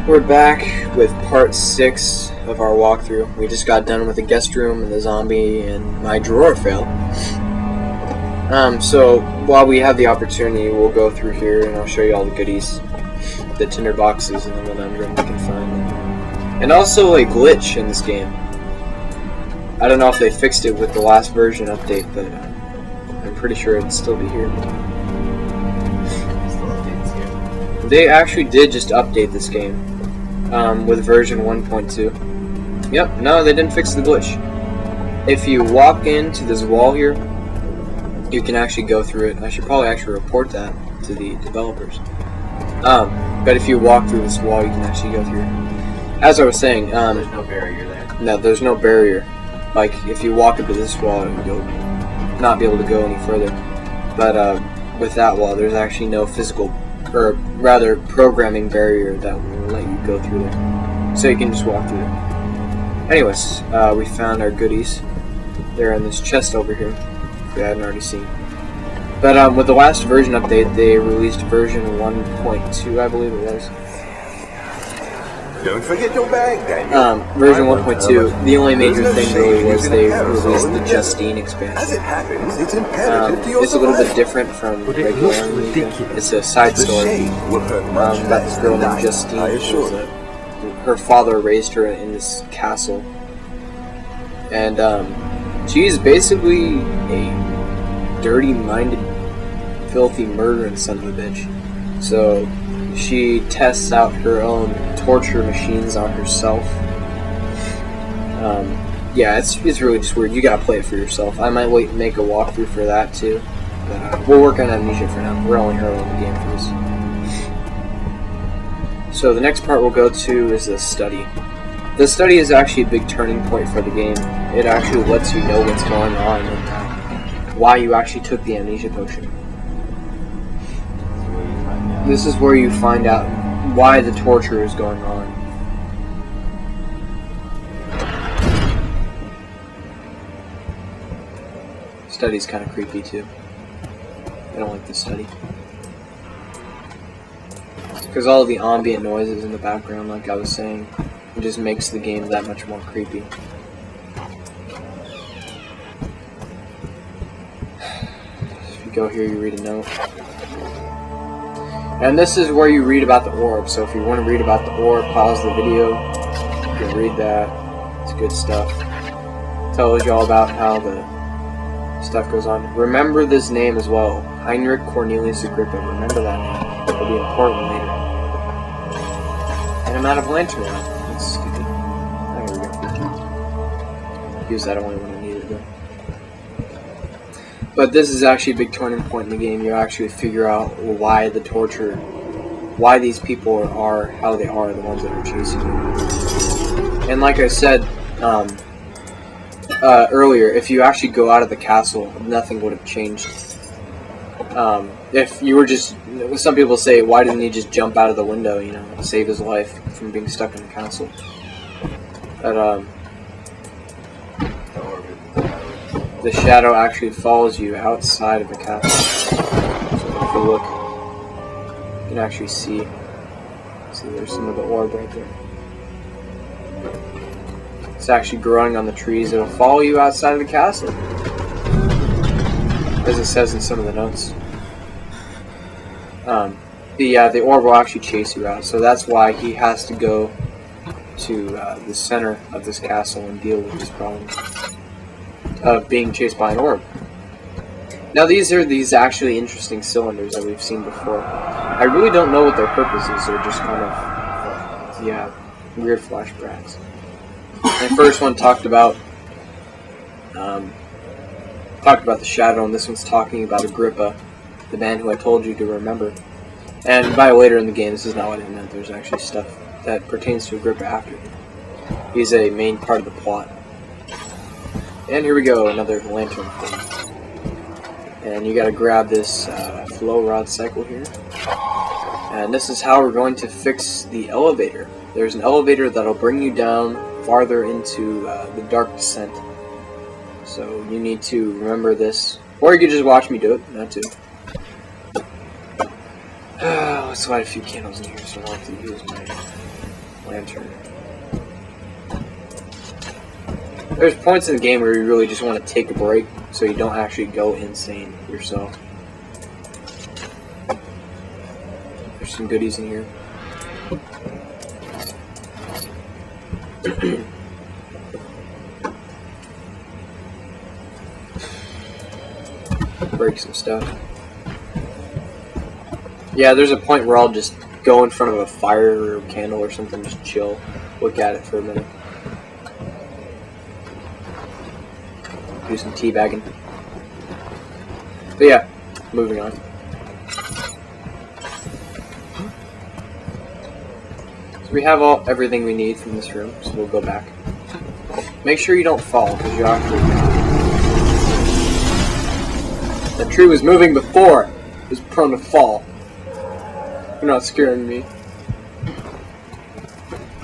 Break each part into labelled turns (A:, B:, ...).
A: We're back with part 6 of our walkthrough. We just got done with the guest room and the zombie and my drawer fail. So while we have the opportunity, we'll go through here and I'll show you all the goodies, the tinder boxes and the conundrum we can find. And also a glitch in this game. I don't know if they fixed it with the last version update, but I'm pretty sure it'd still be here. They actually did just update this game with version 1.2. Yep, no, they didn't fix the glitch. If you walk into this wall here, you can actually go through it. I should probably actually report that to the developers. But if you walk through this wall, you can actually go through it. As I was saying,
B: there's no barrier there.
A: No, there's no barrier. Like, if you walk up to this wall, you'll not be able to go any further. But with that wall, there's actually no physical, or rather programming barrier that will let you go through there. So you can just walk through there. Anyways, we found our goodies. They're in this chest over here, if you hadn't already seen. But with the last version update, they released version 1.2, I believe it was.
C: Don't forget your bag, Daniel.
A: Version 1.2, the only major thing really was they released the Justine expansion.
C: As it happens, it's imperative to your
A: It's a little bit
C: survival.
A: different from
B: But it
A: regular
B: looks
A: Amnesia.
B: ridiculous.
A: It's a side
C: The
A: story.
C: shade will hurt much
A: About
C: less
A: this girl
C: than
A: named
C: light,
A: Justine.
C: I assure you.
A: Her father raised her in this castle. And she's basically a dirty-minded, filthy, murdering son of a bitch. So she tests out her own torture machines on herself. Yeah, it's really just weird. You gotta play it for yourself. I might make a walkthrough for that too. But we'll work on Amnesia for now. We're only early in the game for this. So the next part we'll go to is the study. The study is actually a big turning point for the game. It actually lets you know what's going on and why you actually took the amnesia potion. This is where you find out why the torture is going on. Study's kind of creepy too. I don't like this study. Because all of the ambient noises in the background, like I was saying, it just makes the game that much more creepy. If you go here, you read a note. And this is where you read about the orb. So if you want to read about the orb, pause the video. You can read that. It's good stuff. It tells you all about how the stuff goes on. Remember this name as well. Heinrich Cornelius Agrippa. Remember that name. It'll be important later. And I'm out of lantern now. That's stupid. Oh, here we go. Use that only when I need it though. But this is actually a big turning point in the game. You actually figure out why the torture, why these people are how they are, the ones that are chasing you. And like I said earlier, if you actually go out of the castle, nothing would have changed. If you were just, some people say, why didn't he just jump out of the window, you know, save his life from being stuck in the castle? But the shadow actually follows you outside of the castle. So if you look, you can actually see there's some of the orb right there. It's actually growing on the trees. It'll follow you outside of the castle, as it says in some of the notes. The orb will actually chase you out, so that's why he has to go to the center of this castle and deal with this problem of being chased by an orb. Now these are actually interesting cylinders that we've seen before. I really don't know what their purpose is. They're just kind of, yeah, weird flashbacks. The first one talked about the shadow, and this one's talking about Agrippa, the man who I told you to remember. And by later in the game, this is not what it meant. There's actually stuff that pertains to Agrippa after. He's a main part of the plot. And here we go, another lantern thing. And you gotta grab this flow rod cycle here. And this is how we're going to fix the elevator. There's an elevator that'll bring you down farther into the dark descent. So you need to remember this. Or you could just watch me do it, that too. Let's light a few candles in here so I don't have to use my lantern. There's points in the game where you really just want to take a break so you don't actually go insane yourself. There's some goodies in here. Break some stuff. Yeah, there's a point where I'll just go in front of a fire or a candle or something, just chill, look at it for a minute. Do some teabagging. But yeah, moving on. So we have everything we need from this room, so we'll go back. Make sure you don't fall, because you actually... That tree was moving before! It was prone to fall. You're not scaring me.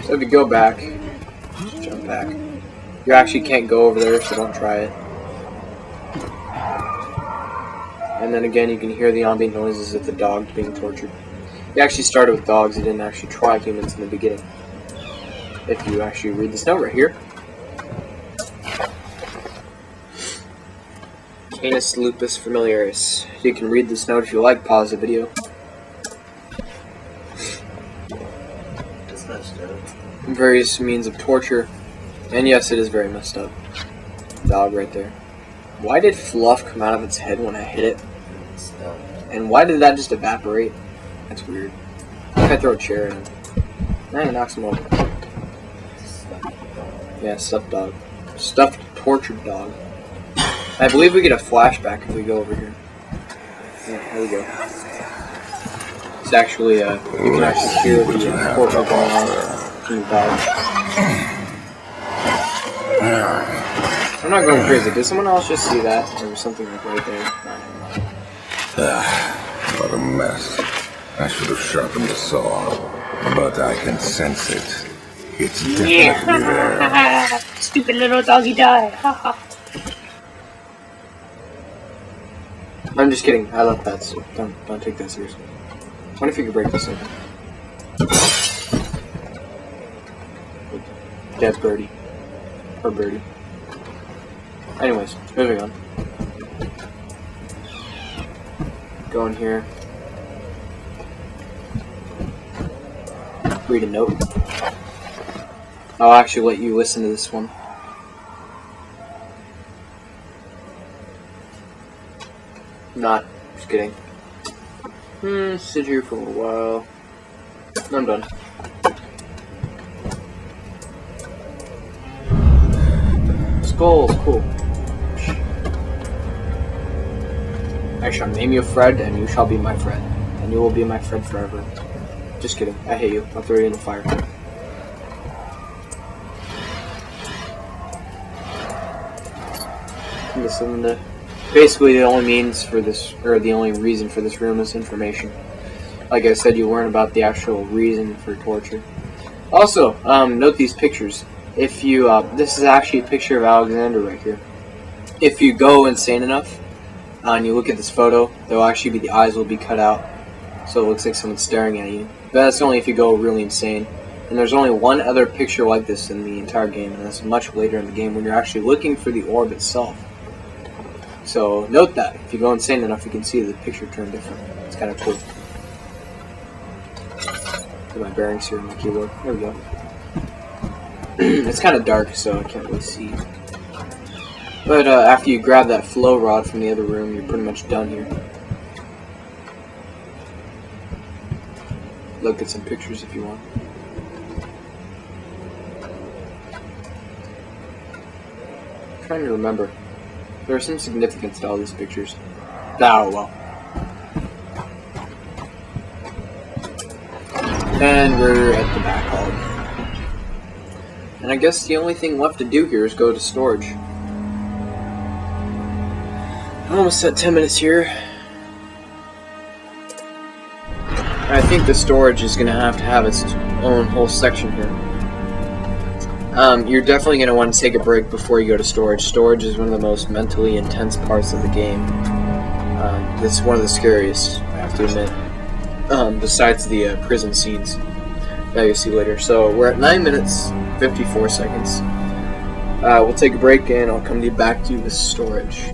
A: So if you go back, just jump back. You actually can't go over there, so don't try it. And then again, you can hear the ambient noises of the dogs being tortured. He actually started with dogs, he didn't actually try humans in the beginning. If you actually read this note right here. Canis lupus familiaris. You can read this note if you like, pause the video.
B: It's messed up.
A: Various means of torture. And yes, it is very messed up. Dog right there. Why did fluff come out of its head when I hit it? And why did that just evaporate? That's weird. If I throw a chair at him. Nah, he knocks him over. Yeah, stuffed dog. Stuffed tortured dog. I believe we get a flashback if we go over here. Yeah, there we go. It's actually, you can actually hear the torture going on from the dog. I'm not going crazy. Did someone else just see that? Or something like right there?
C: What a mess. I should have sharpened the saw, but I can sense it. It's definitely there.
D: Stupid little doggy died.
A: I'm just kidding. I love pets. So don't take that seriously. What if you could break this open? Dead birdie. Or birdie. Anyways, moving on. Go in here. Read a note. I'll actually let you listen to this one. Not. Just kidding. Sit here for a while. I'm done. Skulls, cool. I shall name you Fred, and you shall be my friend. And you will be my friend forever. Just kidding. I hate you. I'll throw you in the fire. Listen to... Basically, the only means for this, or the only reason for this room is information. Like I said, you learn about the actual reason for torture. Also, note these pictures. If you, this is actually a picture of Alexander right here. If you go insane enough, and you look at this photo, there'll actually be the eyes will be cut out, so it looks like someone's staring at you. But that's only if you go really insane. And there's only one other picture like this in the entire game, and that's much later in the game when you're actually looking for the orb itself. So note that if you go insane enough, you can see the picture turn different. It's kind of cool. Get my bearings here on my keyboard. There we go. It's kind of dark, so I can't really see. But after you grab that flow rod from the other room, you're pretty much done here. Look at some pictures if you want. I'm trying to remember. There's some significance to all these pictures. Oh, well. And we're at the back hall again. And I guess the only thing left to do here is go to storage. I'm almost at 10 minutes here. I think the storage is going to have its own whole section here. You're definitely going to want to take a break before you go to storage. Storage is one of the most mentally intense parts of the game. It's one of the scariest, I have to admit. Besides the prison scenes. Yeah, you'll see later. So we're at 9 minutes 54 seconds. We'll take a break and I'll come back to you with storage.